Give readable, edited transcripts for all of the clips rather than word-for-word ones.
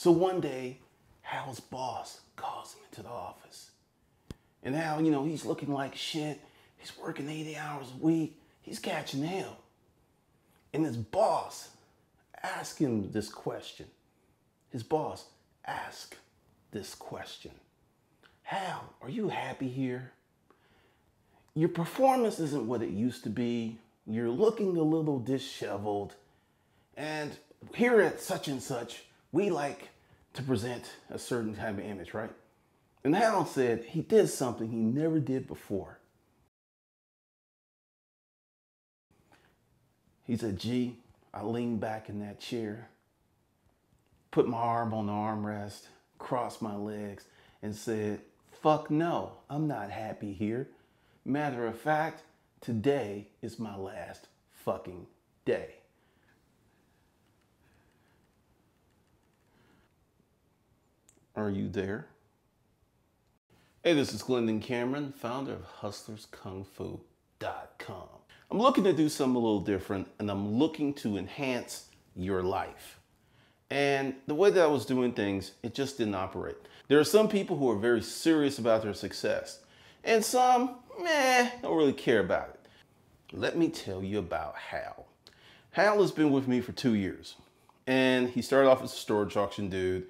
So one day, Hal's boss calls him into the office. And Hal, he's looking like shit. He's working 80 hours a week. He's catching hell. And his boss asked him this question. His boss asked this question. Hal, are you happy here? Your performance isn't what it used to be. You're looking a little disheveled. And here at such and such, we like to present a certain type of image, right? And Hal said he did something he never did before. He said, gee, I leaned back in that chair, put my arm on the armrest, crossed my legs, and said, fuck no, I'm not happy here. Matter of fact, today is my last fucking day. Are you there? Hey, this is Glendon Cameron, founder of HustlersKungFu.com. I'm looking to do something a little different, and I'm looking to enhance your life. And the way that I was doing things, it just didn't operate. There are some people who are very serious about their success, and some, don't really care about it. Let me tell you about Hal. Hal has been with me for 2 years, and he started off as a storage auction dude.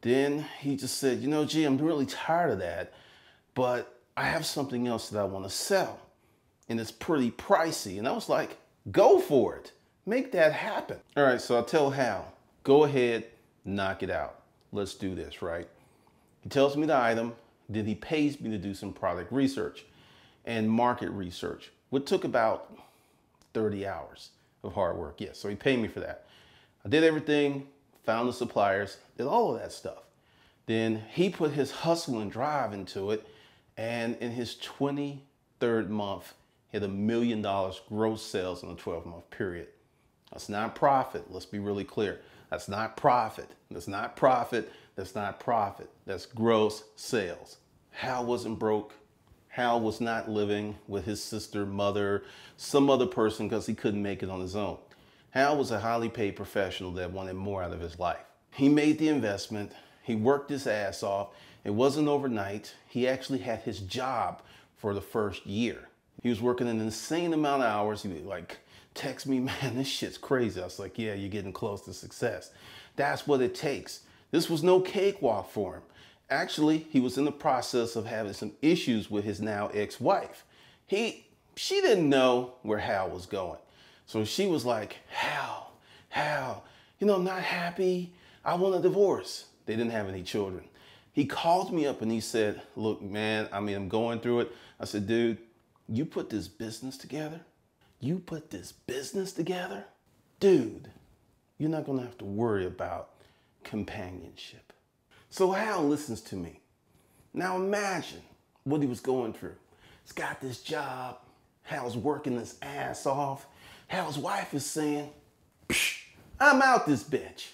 Then he just said, gee, I'm really tired of that, but I have something else that I want to sell, and it's pretty pricey. And I was like, go for it. Make that happen. All right, so I tell Hal, go ahead, knock it out. Let's do this, right? He tells me the item, then he pays me to do some product research and market research, which took about 30 hours of hard work. Yes, so he paid me for that. I did everything, found the suppliers, did all of that stuff. Then he put his hustle and drive into it, and in his 23rd month, he had $1 million gross sales in a 12-month period. That's not profit. Let's be really clear. That's not profit. That's not profit. That's not profit. That's gross sales. Hal wasn't broke. Hal was not living with his sister, mother, some other person because he couldn't make it on his own. Hal was a highly paid professional that wanted more out of his life. He made the investment. He worked his ass off. It wasn't overnight. He actually had his job for the first year. He was working an insane amount of hours. He would like text me, man, this shit's crazy. I was like, yeah, you're getting close to success. That's what it takes. This was no cakewalk for him. Actually, he was in the process of having some issues with his now ex-wife. She didn't know where Hal was going. So she was like, Hal, I'm not happy. I want a divorce. They didn't have any children. He called me up and he said, look, man, I'm going through it. I said, dude, you put this business together? You put this business together? Dude, you're not gonna have to worry about companionship. So Hal listens to me. Now imagine what he was going through. He's got this job. Hal's working his ass off. Hal's wife is saying, psh, I'm out this bitch.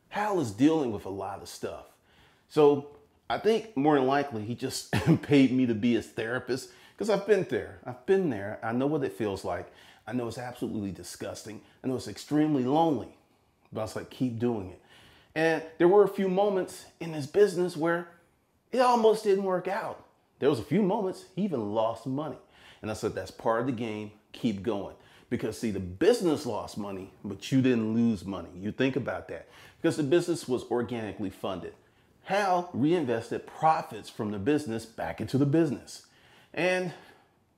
Hal is dealing with a lot of stuff. So I think more than likely he just paid me to be his therapist because I've been there. I know what it feels like. I know it's absolutely disgusting. I know it's extremely lonely, but I was like, keep doing it. And there were a few moments in his business where it almost didn't work out. There was a few moments he even lost money. And I said, that's part of the game, keep going. Because see, the business lost money, but you didn't lose money. You think about that. Because the business was organically funded. Hal reinvested profits from the business back into the business. And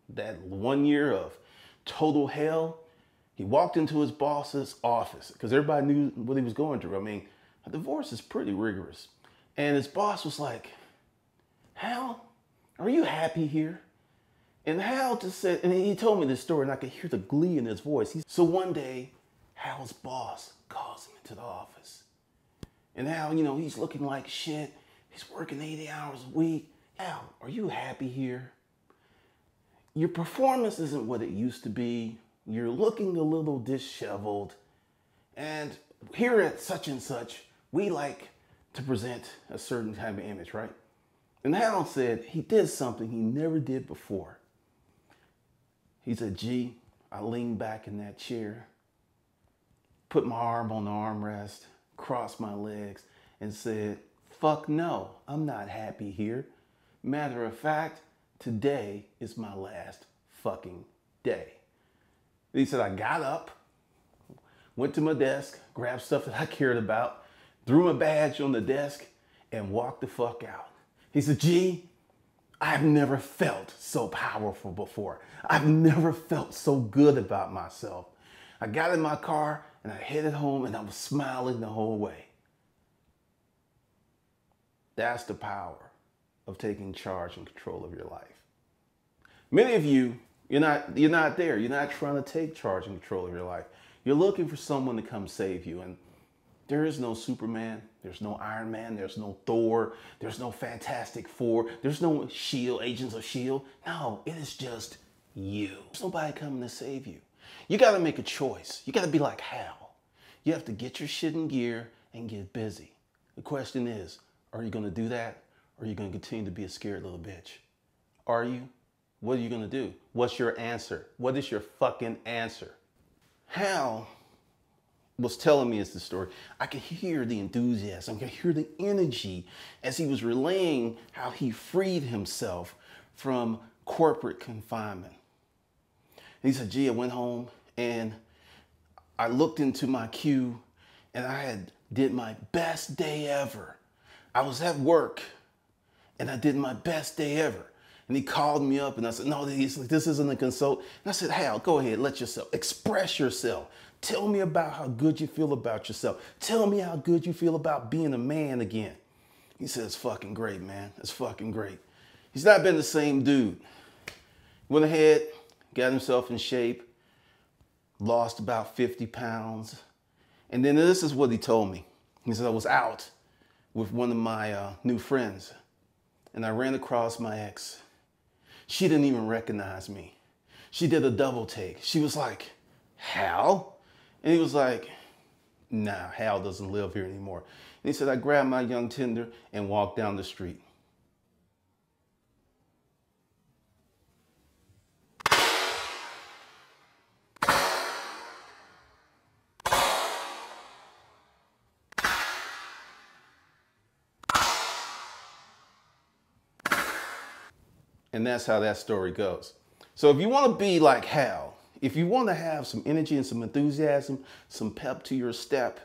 that 1 year of total hell, he walked into his boss's office because everybody knew what he was going through. A divorce is pretty rigorous. And his boss was like, Hal, are you happy here? And Hal just said, and he told me this story and I could hear the glee in his voice. So one day, Hal's boss calls him into the office. And Hal, he's looking like shit. He's working 80 hours a week. Hal, are you happy here? Your performance isn't what it used to be. You're looking a little disheveled. And here at such and such, we like to present a certain type of image, right? And Hal said he did something he never did before. He said, gee, I leaned back in that chair, put my arm on the armrest, crossed my legs, and said, fuck no, I'm not happy here. Matter of fact, today is my last fucking day. He said, I got up, went to my desk, grabbed stuff that I cared about, threw my badge on the desk, and walked the fuck out. He said, G, I've never felt so powerful before. I've never felt so good about myself. I got in my car and I headed home and I was smiling the whole way. That's the power of taking charge and control of your life. Many of you, you're not there. You're not trying to take charge and control of your life. You're looking for someone to come save you. And there is no Superman. There's no Iron Man. There's no Thor. There's no Fantastic Four. There's no S.H.I.E.L.D., Agents of S.H.I.E.L.D. No, it is just you. There's nobody coming to save you. You got to make a choice. You got to be like Hal. You have to get your shit in gear and get busy. The question is, are you going to do that? Or are you going to continue to be a scared little bitch? Are you? What are you going to do? What's your answer? What is your fucking answer? Hal was telling me as the story, I could hear the enthusiasm, I could hear the energy as he was relaying how he freed himself from corporate confinement. And he said, gee, I went home and I looked into my queue and I had did my best day ever. I was at work and I did my best day ever. And he called me up and I said, no, this isn't a consult. And I said, Hal, go ahead, let yourself, express yourself. Tell me about how good you feel about yourself. Tell me how good you feel about being a man again. He said, it's fucking great, man. It's fucking great. He's not been the same dude. Went ahead, got himself in shape, lost about 50 pounds. And then this is what he told me. He said, I was out with one of my new friends and I ran across my ex. She didn't even recognize me. She did a double take. She was like, Hal? And he was like, nah, Hal doesn't live here anymore. And he said, I grabbed my young tender and walked down the street. And that's how that story goes. So if you want to be like Hal, if you want to have some energy and some enthusiasm, some pep to your step,